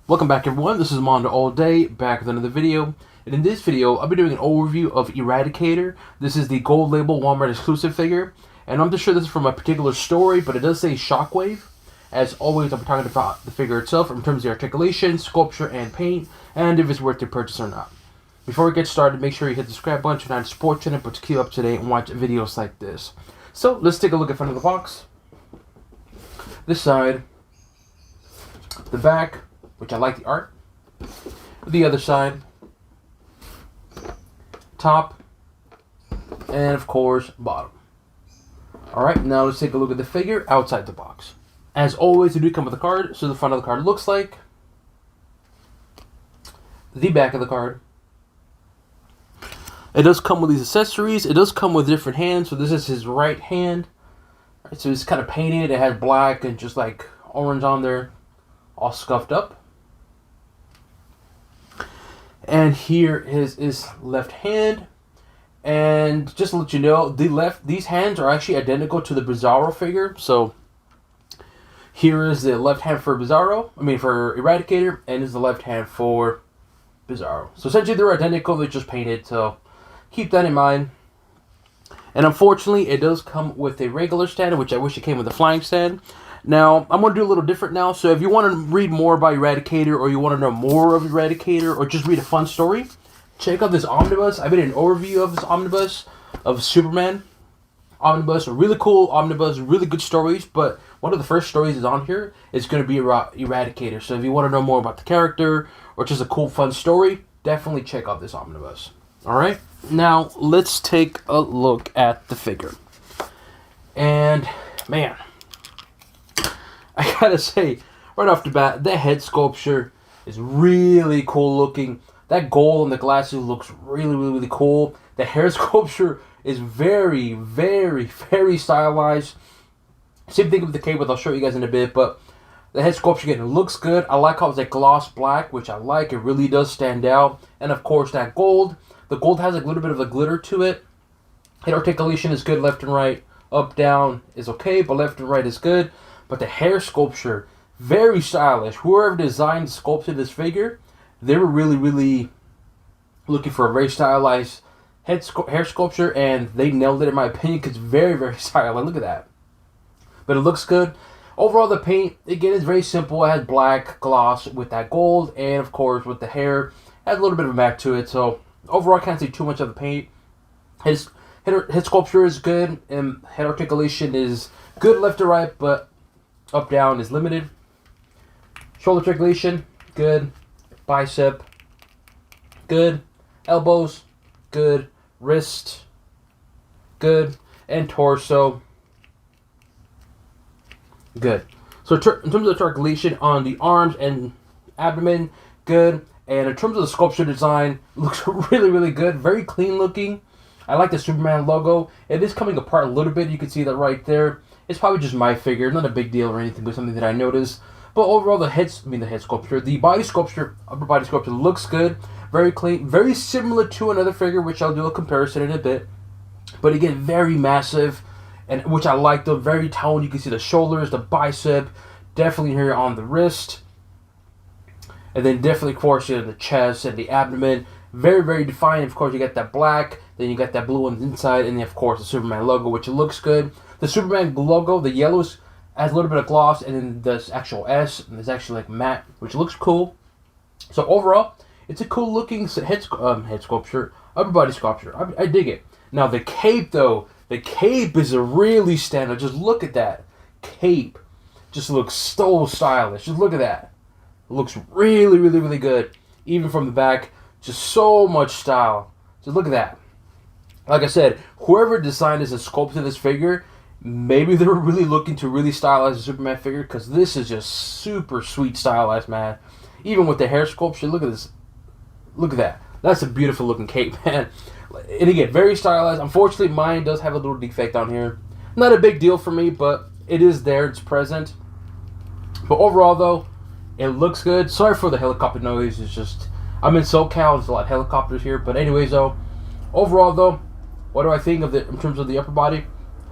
Welcome back everyone, this is MandoAllDay, back with another video. And in this video, I'll be doing an overview of Eradicator. This is the gold label Walmart exclusive figure. And I'm just sure this is from a particular story, but it does say Shockwave. As always, I'll be talking about the figure itself in terms of the articulation, sculpture, and paint, and if it's worth your purchase or not. Before we get started, make sure you hit the subscribe button to not support channel, but to keep up to date and watch videos like this. So, let's take a look at front of the box. This side, the back, which I like the art. The other side, top, and of course, bottom. Alright, now let's take a look at the figure outside the box. As always, we do come with a card, so the front of the card looks like the back of the card. It does come with these accessories. It does come with different hands, so this is his right hand. Right, so it's kind of painted. It has black and just like orange on there, all scuffed up. And here is his left hand. And just to let you know, these hands are actually identical to the Bizarro figure. So here is the left hand for for Eradicator, and is the left hand for Bizarro. So essentially they're identical, they're just painted, so keep that in mind. And unfortunately, it does come with a regular stand, which I wish it came with a flying stand. Now, I'm going to do a little different now, so if you want to read more about Eradicator, or you want to know more of Eradicator, or just read a fun story, check out this omnibus. I made an overview of this omnibus, of Superman omnibus, a really cool omnibus, really good stories, but one of the first stories is on here. It's going to be Eradicator, so if you want to know more about the character, or just a cool fun story, definitely check out this omnibus. Alright, now let's take a look at the figure. And, man, I gotta say, right off the bat, the head sculpture is really cool looking. That gold on the glasses looks really cool. The hair sculpture is very stylized. Same thing with the cape, which I'll show you guys in a bit, but the head sculpture again, it looks good. I like how it's like gloss black, which I like. It really does stand out. And of course, that gold. The gold has a little bit of a glitter to it. Head articulation is good, left and right. Up, down is okay, but left and right is good. But the hair sculpture, very stylish. Whoever designed, sculpted this figure, they were really looking for a very stylized hair sculpture, and they nailed it in my opinion, because it's very stylish. Look at that. But it looks good. Overall, the paint, again, is very simple. It has black gloss with that gold, and of course, with the hair, it has a little bit of a matte to it. So, overall, I can't see too much of the paint. His sculpture is good, and head articulation is good left to right, but up, down is limited. Shoulder articulation, good. Bicep, good. Elbows, good. Wrist, good. And torso, good. So in terms of the articulation on the arms and abdomen, good. And in terms of the sculpture design, looks really good. Very clean looking. I like the Superman logo. It is coming apart a little bit. You can see that right there. It's probably just my figure. Not a big deal or anything, but something that I noticed. But overall, the head sculpture, the body sculpture, upper body sculpture looks good. Very clean. Very similar to another figure, which I'll do a comparison in a bit. But again, very massive, and which I like, though. Very toned. You can see the shoulders, the bicep, definitely here on the wrist. And then definitely, of course, the chest and the abdomen. Very defined. Of course, you got that black. Then you got that blue on the inside. And then, of course, the Superman logo, which looks good. The Superman logo, the yellows, has a little bit of gloss. And then this actual S. And there's actually like matte, which looks cool. So, overall, it's a cool looking head sculpture. Upper body sculpture. I dig it. Now, the cape, though. The cape is a really standout. Just look at that. Cape. Just looks so stylish. Just look at that. It looks really good. Even from the back, just so much style. Just look at that. Like I said, whoever designed this and sculpted this figure, maybe they were really looking to really stylize the Superman figure, because this is just super sweet stylized, man. Even with the hair sculpture, look at this. Look at that. That's a beautiful looking cape, man. And again, very stylized. Unfortunately, mine does have a little defect on here. Not a big deal for me, but it is there. It's present. But overall, though, it looks good. Sorry for the helicopter noise. It's just, I'm in SoCal. There's a lot of helicopters here. But anyways, though, overall, though, what do I think of it in terms of the upper body?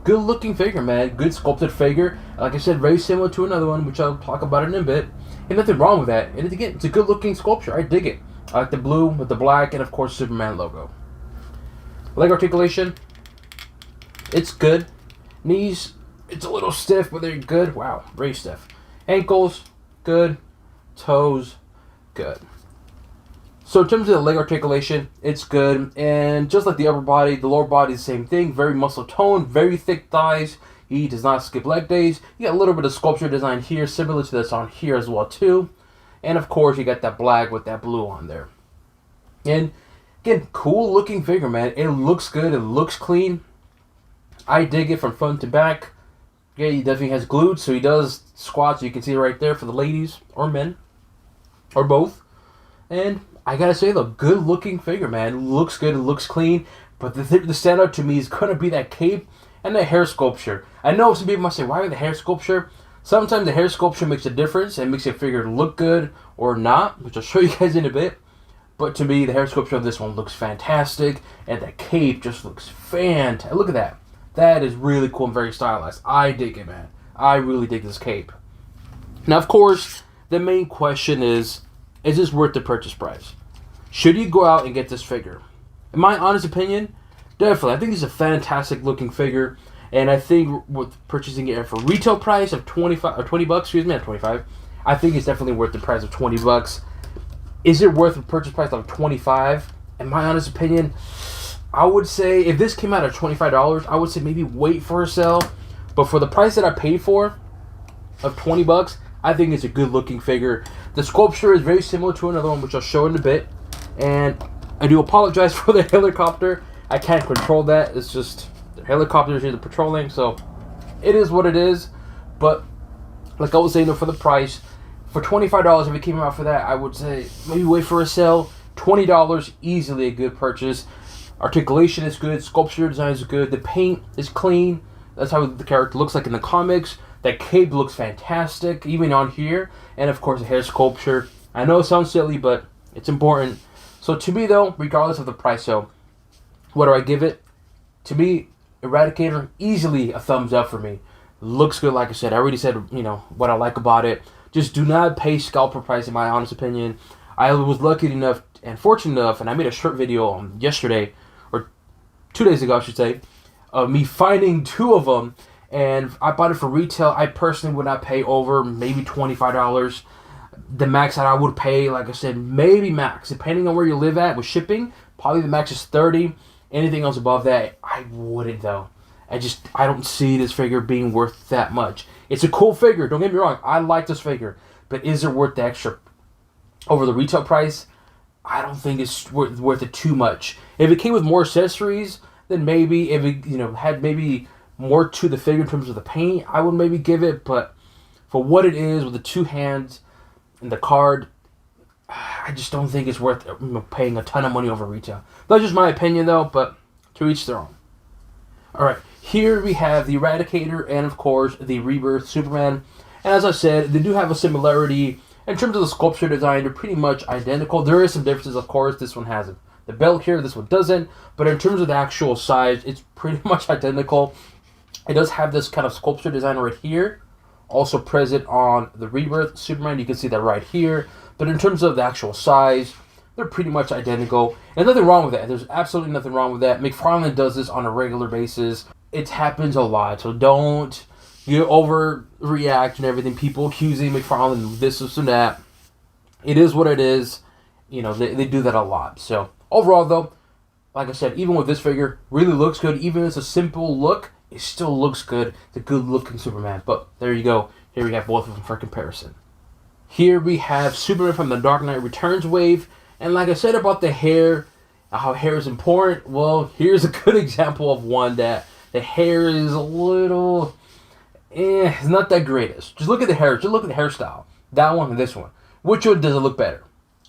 Good looking figure, man. Good sculpted figure. Like I said, very similar to another one, which I'll talk about in a bit. And nothing wrong with that. And again, it's a good looking sculpture. I dig it. I like the blue with the black and of course Superman logo. Leg articulation, it's good. Knees, it's a little stiff, but they're good. Wow, very stiff. Ankles, good. Toes, good. So in terms of the leg articulation, it's good. And just like the upper body, the lower body is the same thing. Very muscle toned, very thick thighs. He does not skip leg days. You got a little bit of sculpture design here, similar to this on here as well too. And of course, you got that black with that blue on there. And again, cool looking figure, man. It looks good. It looks clean. I dig it from front to back. Yeah, he definitely has glutes, so he does squats. You can see right there for the ladies or men or both. And I gotta say, though, good looking figure, man. It looks good. It looks clean. But the standout to me is gonna be that cape and the hair sculpture. I know some people might say, why the hair sculpture? Sometimes the hair sculpture makes a difference and makes your figure look good or not, which I'll show you guys in a bit. But to me, the hair sculpture of this one looks fantastic, and the cape just looks fantastic. Look at that. That is really cool and very stylized. I dig it, man. I really dig this cape. Now, of course, the main question is this worth the purchase price? Should you go out and get this figure? In my honest opinion, definitely. I think it's a fantastic looking figure, and I think with purchasing it for retail price of 25 or 20 bucks, excuse me, not 25, I think it's definitely worth the price of 20 bucks. Is it worth a purchase price of 25? In my honest opinion, I would say if this came out at $25, I would say maybe wait for a sale. But for the price that I paid for of 20 bucks, I think it's a good looking figure. The sculpture is very similar to another one, which I'll show in a bit. And I do apologize for the helicopter. I can't control that. It's just the helicopters here patrolling, so it is what it is. But like I was saying, though, for the price, for $25, if it came out for that, I would say maybe wait for a sale. $20, easily a good purchase. Articulation is good. Sculpture design is good. The paint is clean. That's how the character looks like in the comics. That cape looks fantastic, even on here. And of course, the hair sculpture. I know it sounds silly, but it's important. So to me, though, regardless of the price, so what do I give it? To me, Eradicator, easily a thumbs up for me. Looks good, like I said. I already said, what I like about it. Just do not pay scalper price, in my honest opinion. I was lucky enough and fortunate enough, and I made a short video yesterday, or 2 days ago, I should say, of me finding two of them, and I bought it for retail. I personally would not pay over maybe $25. The max that I would pay, like I said, maybe max, depending on where you live at with shipping, probably the max is $30. Anything else above that, I wouldn't, though. I don't see this figure being worth that much. It's a cool figure, don't get me wrong. I like this figure, but is it worth the extra over the retail price? I don't think it's worth it too much. If it came with more accessories, then maybe. If it had maybe more to the figure in terms of the paint, I would maybe give it. But for what it is, with the two hands and the card, I just don't think it's worth paying a ton of money over retail. That's just my opinion, though, but to each their own. Alright, here we have the Eradicator and, of course, the Rebirth Superman. And as I said, they do have a similarity. In terms of the sculpture design, they're pretty much identical. There is some differences, of course. This one has the belt here, this one doesn't. But in terms of the actual size, it's pretty much identical. It does have this kind of sculpture design right here, also present on the Rebirth Superman. You can see that right here. But in terms of the actual size, they're pretty much identical. And nothing wrong with that. There's absolutely nothing wrong with that. McFarlane does this on a regular basis. It happens a lot. So don't overreact and everything. People accusing McFarlane of this and that. It is what it is. They do that a lot. So overall, though, like I said, even with this figure, really looks good. Even if it's a simple look, it still looks good. It's a good looking Superman. But there you go. Here we have both of them for comparison. Here we have Superman from the Dark Knight Returns wave. And like I said about the hair, how hair is important, well, here's a good example of one that the hair is a little, it's not that greatest. Just look at the hair. Just look at the hairstyle. That one and this one. Which one does it look better?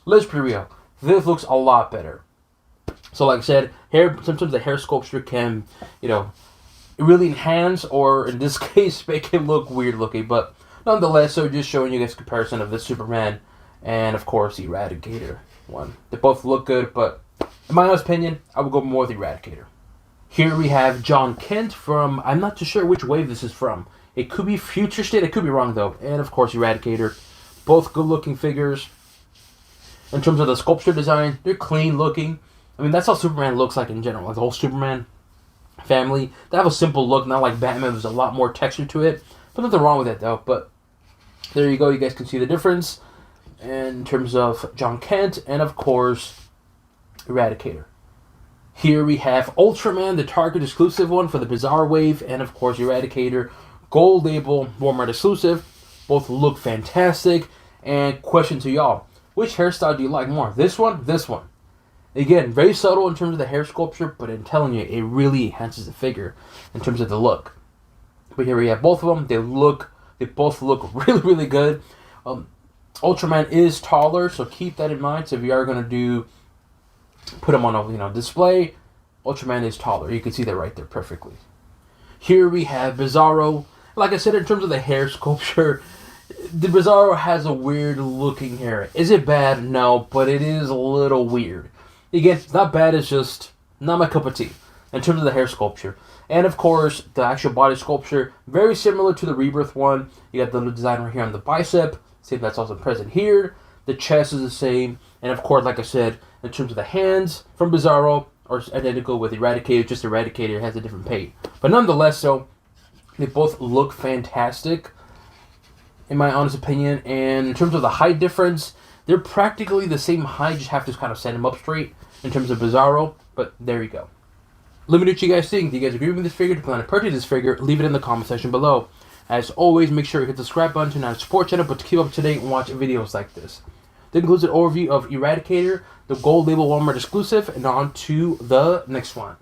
Let's be real. This looks a lot better. So like I said, sometimes the hair sculpture can, really enhance, or in this case, make it look weird looking. But nonetheless, so just showing you guys a comparison of the Superman and, of course, the Eradicator one. They both look good, but in my honest opinion, I would go more with the Eradicator. Here we have John Kent from, I'm not too sure which wave this is from. It could be Future State, I could be wrong though. And of course, Eradicator. Both good looking figures. In terms of the sculpture design, they're clean looking. I mean, that's how Superman looks like in general. Like the whole Superman family, they have a simple look, not like Batman. There's a lot more texture to it. But nothing wrong with it though. But there you go. You guys can see the difference in terms of John Kent and of course Eradicator. Here we have Ultraman, the Target exclusive one for the Bizarre Wave, and of course Eradicator, Gold Label, Walmart exclusive. Both look fantastic. And question to y'all, which hairstyle do you like more? This one? This one? Again, very subtle in terms of the hair sculpture, but I'm telling you, it really enhances the figure in terms of the look. But here we have both of them. They both look really, really good. Ultraman is taller, so keep that in mind. So if you are going to put him on a display, Ultraman is taller. You can see that right there perfectly. Here we have Bizarro. Like I said, in terms of the hair sculpture, the Bizarro has a weird looking hair. Is it bad? No, but it is a little weird. Again, it's not bad, it's just not my cup of tea in terms of the hair sculpture. And of course, the actual body sculpture, very similar to the Rebirth one. You got the design right here on the bicep, same that's also present here. The chest is the same. And of course, like I said, in terms of the hands from Bizarro, are identical with Eradicator, just Eradicator has a different paint. But nonetheless, though, they both look fantastic, in my honest opinion. And in terms of the height difference, they're practically the same height, just have to kind of set them up straight in terms of Bizarro. But there you go. Let me know what you guys think. Do you guys agree with this figure? Do you plan to purchase this figure? Leave it in the comment section below. As always, make sure you hit the subscribe button to not support channel, but to keep up to date and watch videos like this. That concludes an overview of Eradicator, the Gold Label Walmart exclusive, and on to the next one.